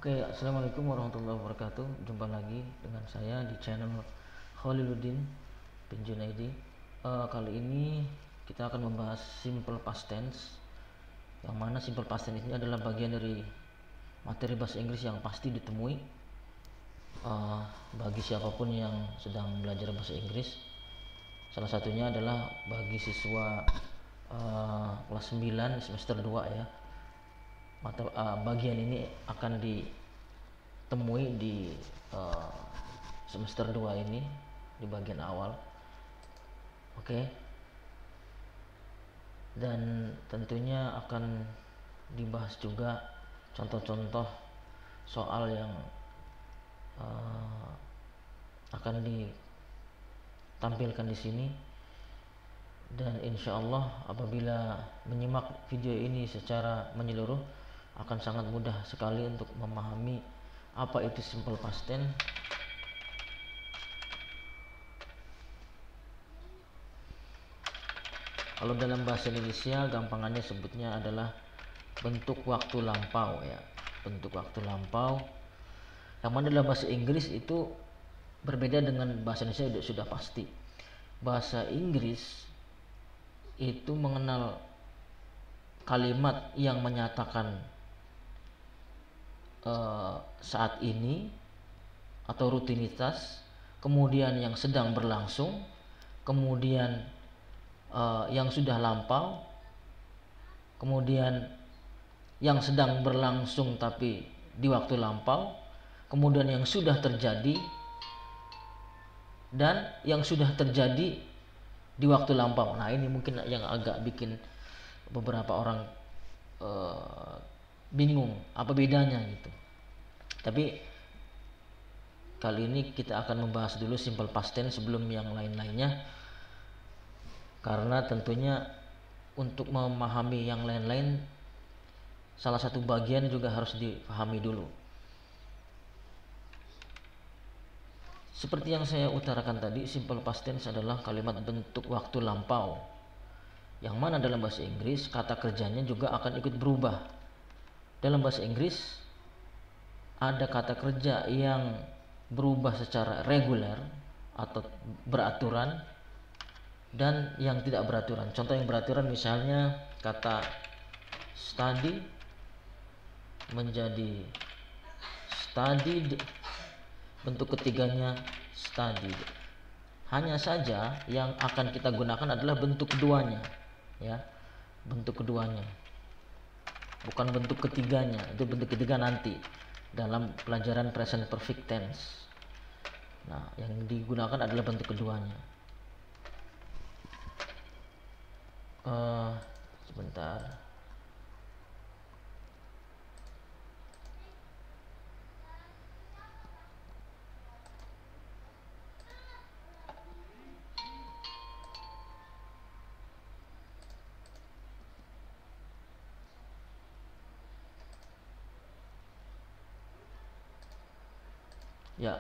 Oke, assalamualaikum warahmatullahi wabarakatuh. Jumpa lagi dengan saya di channel Khaliluddin bin Junaidi. Kali ini kita akan membahas simple past tense, yang mana simple past tense ini adalah bagian dari materi bahasa Inggris yang pasti ditemui bagi siapapun yang sedang belajar bahasa Inggris. Salah satunya adalah bagi siswa kelas 9 semester 2 ya. Bagian ini akan ditemui di semester 2 ini di bagian awal. Oke. Dan tentunya akan dibahas juga contoh-contoh soal yang akan ditampilkan di sini. Dan insya Allah apabila menyimak video ini secara menyeluruh akan sangat mudah sekali untuk memahami apa itu simple past tense. Kalau dalam bahasa Indonesia gampangannya sebutnya adalah bentuk waktu lampau ya, bentuk waktu lampau. Yang mana dalam bahasa Inggris itu berbeda dengan bahasa Indonesia sudah pasti. Bahasa Inggris itu mengenal kalimat yang menyatakan saat ini atau rutinitas, kemudian yang sedang berlangsung, kemudian yang sudah lampau, kemudian yang sedang berlangsung tapi di waktu lampau, kemudian yang sudah terjadi, dan yang sudah terjadi di waktu lampau. Nah, ini mungkin yang agak bikin beberapa orang bingung apa bedanya gitu. Tapi kali ini kita akan membahas dulu simple past tense sebelum yang lain-lainnya, karena tentunya untuk memahami yang lain-lain salah satu bagian juga harus dipahami dulu. Seperti yang saya utarakan tadi, simple past tense adalah kalimat bentuk waktu lampau, yang mana dalam bahasa Inggris kata kerjanya juga akan ikut berubah. Dalam bahasa Inggris ada kata kerja yang berubah secara reguler atau beraturan, dan yang tidak beraturan. Contoh yang beraturan misalnya kata study menjadi studied, bentuk ketiganya studied. Hanya saja yang akan kita gunakan adalah bentuk keduanya ya, bentuk keduanya, bukan bentuk ketiganya. Itu bentuk ketiga nanti dalam pelajaran present perfect tense. Nah, yang digunakan adalah bentuk keduanya. Sebentar. Ya.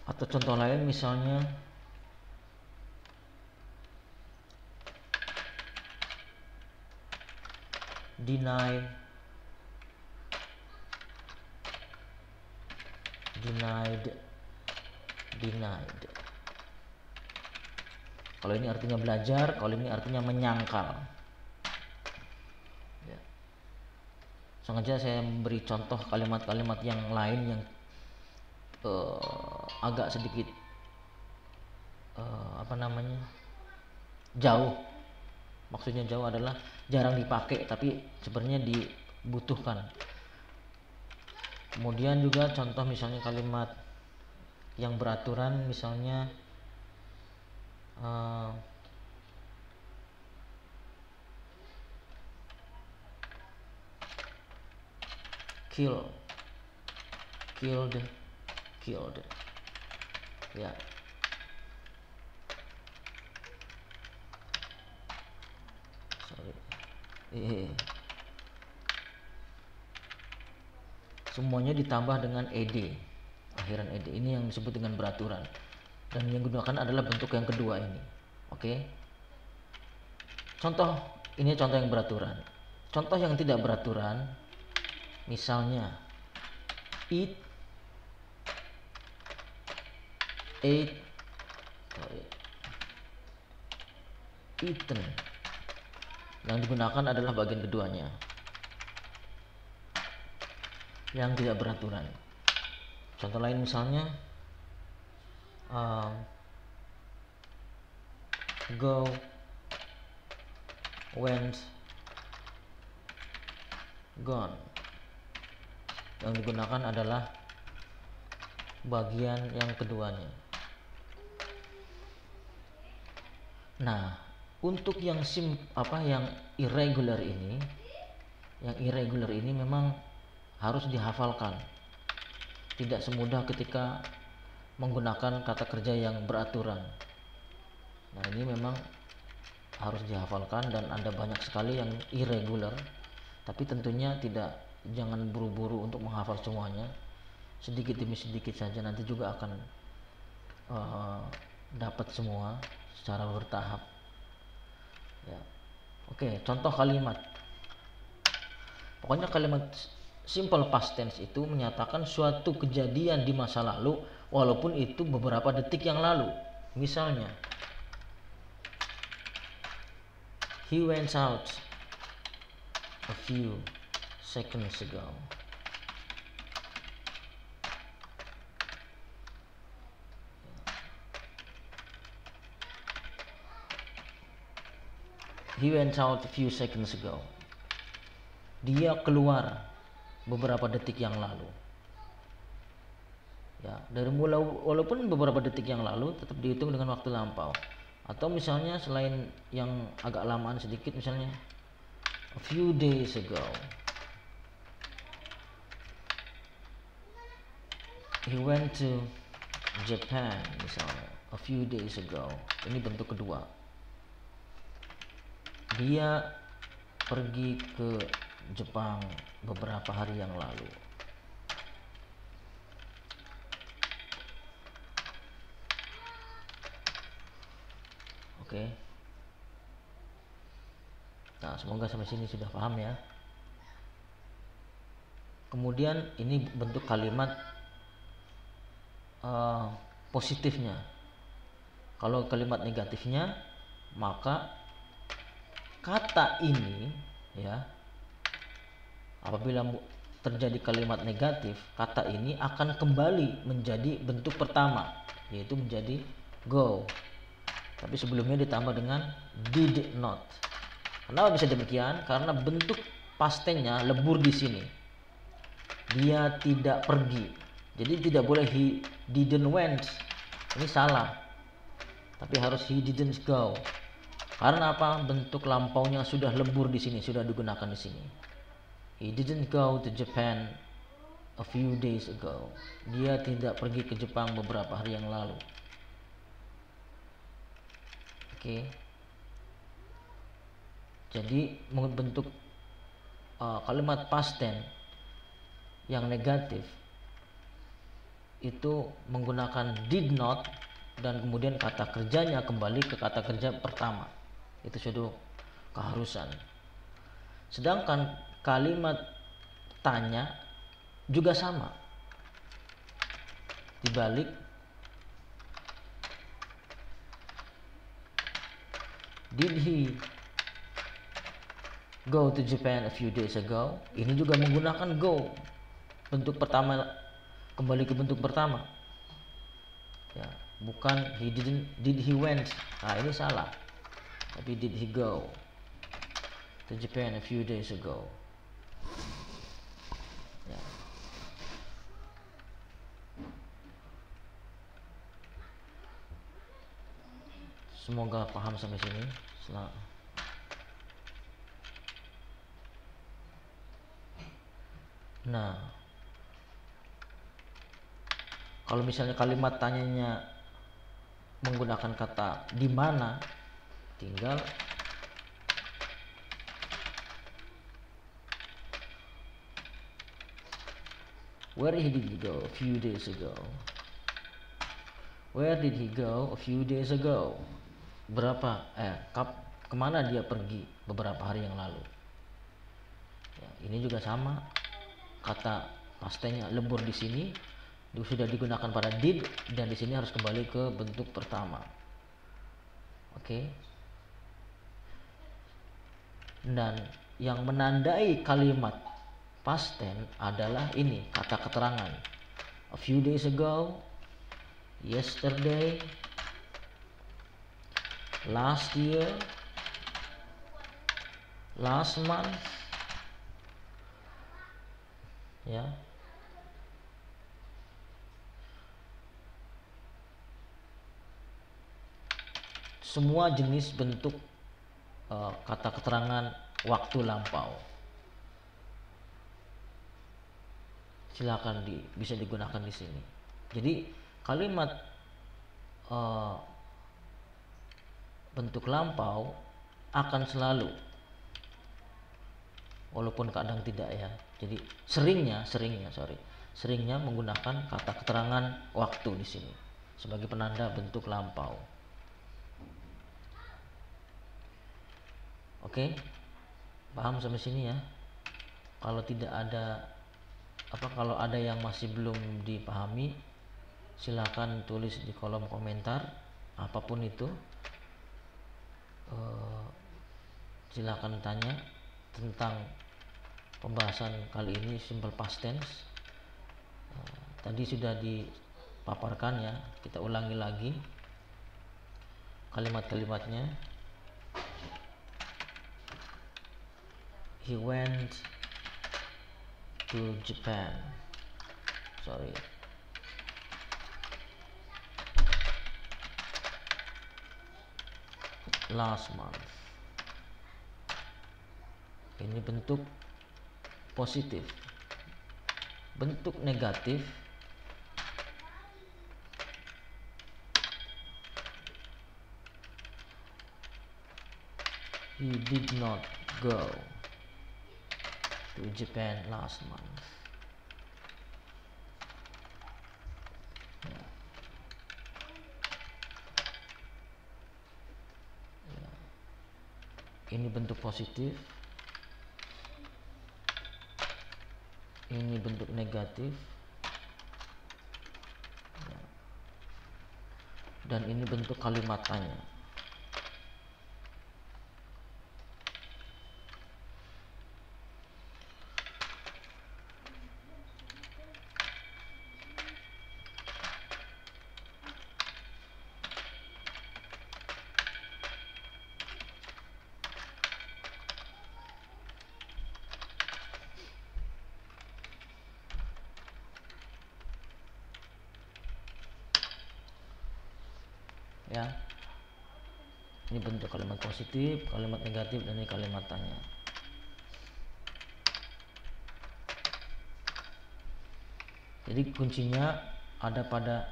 Atau contoh lain misalnya denied. Kalau ini artinya belajar, kalau ini artinya menyangkal. Ya. Sengaja saya memberi contoh kalimat-kalimat yang lain yang agak sedikit jauh. Maksudnya jauh adalah jarang dipakai tapi sebenarnya dibutuhkan. Kemudian juga contoh misalnya kalimat yang beraturan, misalnya killed ya. Semuanya ditambah dengan ed, akhiran ed. Ini yang disebut dengan beraturan, dan yang digunakan adalah bentuk yang kedua ini. Oke. Contoh Ini contoh yang beraturan. Contoh yang tidak beraturan, misalnya eat, ate, eaten. Yang digunakan adalah bagian keduanya, yang tidak beraturan. Contoh lain misalnya go, went, gone. Yang digunakan adalah bagian yang keduanya. Nah, untuk yang irregular ini memang harus dihafalkan. Tidak semudah ketika menggunakan kata kerja yang beraturan. Nah, ini memang harus dihafalkan, dan ada banyak sekali yang irregular. Tapi tentunya jangan buru-buru untuk menghafal semuanya. Sedikit demi sedikit saja, nanti juga akan dapat semua secara bertahap. Ya. Oke, contoh kalimat. Pokoknya kalimat simple past tense itu menyatakan suatu kejadian di masa lalu walaupun itu beberapa detik yang lalu. Misalnya, he went out a few seconds ago. He went out a few seconds ago. Dia keluar beberapa detik yang lalu. Ya, walaupun beberapa detik yang lalu tetap dihitung dengan waktu lampau. Atau misalnya selain yang agak lamaan sedikit, misalnya a few days ago. He went to Japan, misalnya a few days ago. Ini bentuk kedua. Dia pergi ke Jepang beberapa hari yang lalu. Oke. Nah, semoga sampai sini sudah paham ya. Kemudian ini bentuk kalimat positifnya. Kalau kalimat negatifnya, maka kata ini ya, apabila terjadi kalimat negatif, kata ini akan kembali menjadi bentuk pertama, yaitu menjadi go. Tapi sebelumnya ditambah dengan did not. Kenapa bisa demikian? Karena bentuk past tense-nya lebur di sini. Dia tidak pergi. Jadi tidak boleh he didn't went. Ini salah. Tapi harus he didn't go. Karena apa? Bentuk lampaunya sudah lebur di sini, sudah digunakan di sini. He didn't go to Japan a few days ago. Dia tidak pergi ke Jepang beberapa hari yang lalu. Oke. Jadi bentuk kalimat past tense yang negatif itu menggunakan did not, dan kemudian kata kerjanya kembali ke kata kerja pertama. Itu sudah keharusan. Sedangkan kalimat tanya juga sama. Dibalik, did he go to Japan a few days ago? Ini juga menggunakan go. Bentuk pertama kembali ke bentuk pertama. Ya, bukan did he went. Nah, ini salah. Tapi did he go to Japan a few days ago? Ya. Semoga paham sampai sini. Nah, kalau misalnya kalimat tanyanya menggunakan kata di mana, tinggal where did he go a few days ago? Where did he go a few days ago? kemana dia pergi beberapa hari yang lalu. Ya, ini juga sama, kata pastennya lebur di sini sudah digunakan pada did dan di sini harus kembali ke bentuk pertama. Oke. Dan yang menandai kalimat past tense adalah ini kata keterangan. A few days ago, yesterday, last year, last month, ya. Semua jenis bentuk kata keterangan waktu lampau. Silakan bisa digunakan di sini. Jadi kalimat bentuk lampau akan selalu, walaupun kadang tidak ya. Jadi seringnya menggunakan kata keterangan waktu di sini sebagai penanda bentuk lampau. Oke, paham sampai sini ya? Kalau tidak ada kalau ada yang masih belum dipahami, silakan tulis di kolom komentar apapun itu. Silakan tanya tentang pembahasan kali ini simple past tense. Tadi sudah dipaparkan ya, kita ulangi lagi kalimat-kalimatnya. He went to Japan. Last month. Ini bentuk positif. Bentuk negatif, he did not go to Japan last month. Ini bentuk positif, ini bentuk negatif, dan ini bentuk kalimat tanya. Ya, ini bentuk kalimat positif, kalimat negatif, dan ini kalimat tanya. Jadi kuncinya ada pada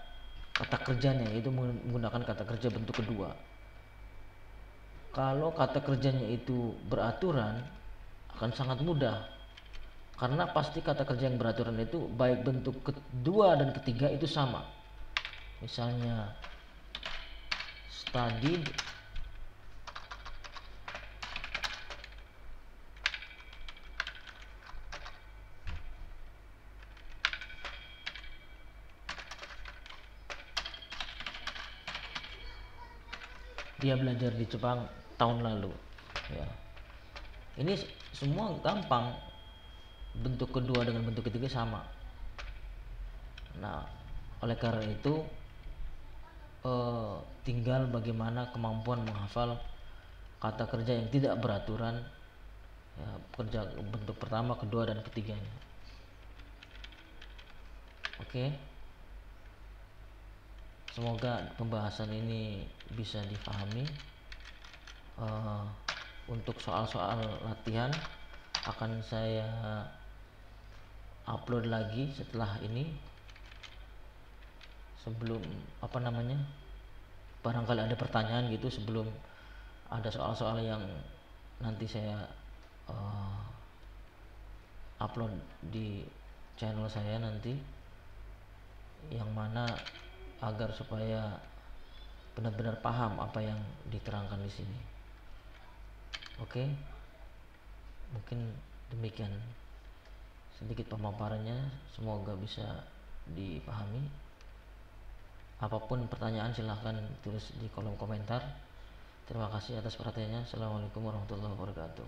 kata kerjanya, yaitu menggunakan kata kerja bentuk kedua. Kalau kata kerjanya itu beraturan, akan sangat mudah, karena pasti kata kerja yang beraturan itu baik bentuk kedua dan ketiga itu sama. Misalnya studied, dia belajar di Jepang tahun lalu ya. Ini semua gampang, bentuk kedua dengan bentuk ketiga sama. Nah, oleh karena itu tinggal bagaimana kemampuan menghafal kata kerja yang tidak beraturan ya, kerja bentuk pertama, kedua, dan ketiganya. Oke, semoga pembahasan ini bisa dipahami. Untuk soal-soal latihan akan saya upload lagi setelah ini, sebelum barangkali ada pertanyaan gitu, sebelum ada soal-soal yang nanti saya upload di channel saya nanti, yang mana agar supaya benar-benar paham apa yang diterangkan di sini. Oke, mungkin demikian sedikit pemaparannya, semoga bisa dipahami. Apapun pertanyaan silahkan tulis di kolom komentar. Terima kasih atas perhatiannya. Assalamualaikum warahmatullahi wabarakatuh.